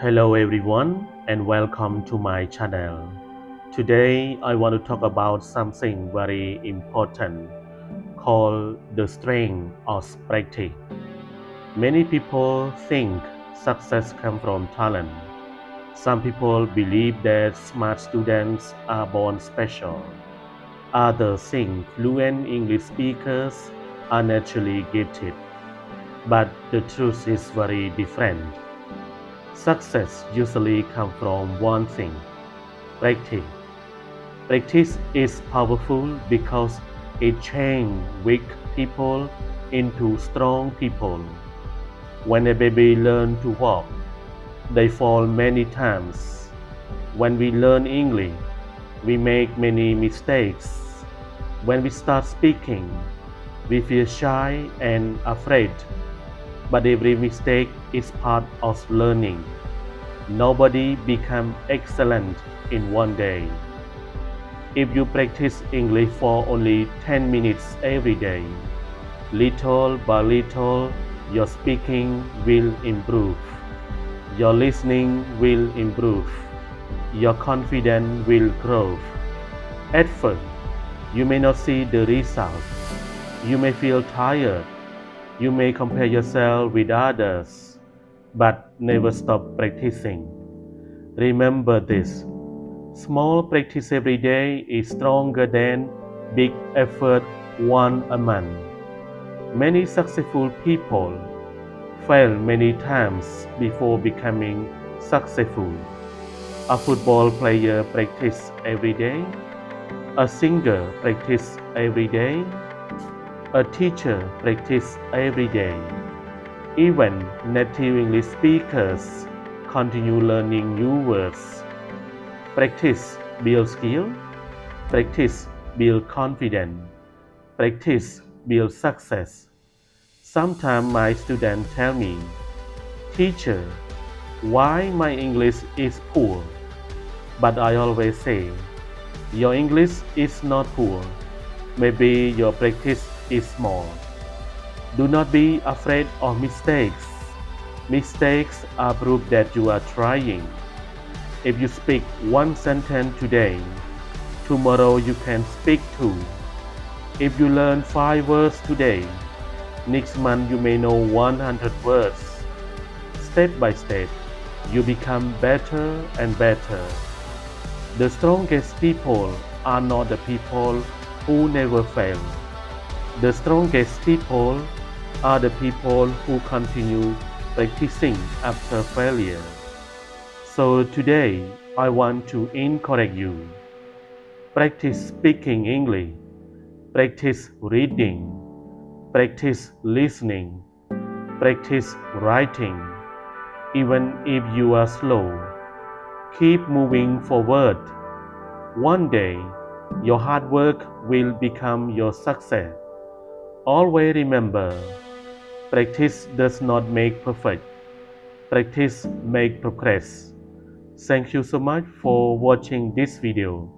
Hello everyone and welcome to my channel. Today I want to talk about something very important called the strength of practice. Many people think success comes from talent. Some people believe that smart students are born special. Others think fluent English speakers are naturally gifted. But the truth is very different. Success usually comes from one thing: practice. Practice is powerful because it changes weak people into strong people. When a baby learns to walk, they fall many times. When we learn English, we make many mistakes. When we start speaking, we feel shy and afraid. But every mistake is part of learning. Nobody becomes excellent in one day. If you practice English for only 10 minutes every day, little by little, your speaking will improve. Your listening will improve. Your confidence will grow. At first, you may not see the result. You may feel tired. You may compare yourself with others, but never stop practicing. Remember this: small practice every day is stronger than big effort once a month. Many successful people fail many times before becoming successful. A football player practices every day. A singer practices every day. A teacher practices every day. Even native English speakers continue learning new words. Practice builds skill. Practice builds confidence. Practice builds success. Sometimes my students tell me, "Teacher, why my English is poor?" But I always say, your English is not poor. Maybe your practice is small. Do not be afraid of mistakes. Mistakes are proof that you are trying. If you speak one sentence today, tomorrow you can speak two. If you learn 5 words today, next month you may know 100 words. Step by step, you become better and better. The strongest people are not the people who never fail. The strongest people are the people who continue practicing after failure. So today, I want to encourage you. Practice speaking English. Practice reading. Practice listening. Practice writing. Even if you are slow, keep moving forward. One day, your hard work will become your success. Always remember, practice does not make perfect. Practice makes progress. Thank you so much for watching this video.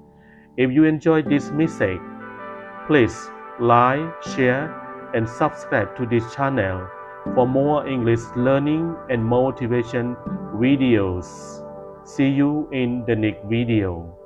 If you enjoyed this message, please like, share, and subscribe to this channel for more English learning and motivation videos. See you in the next video.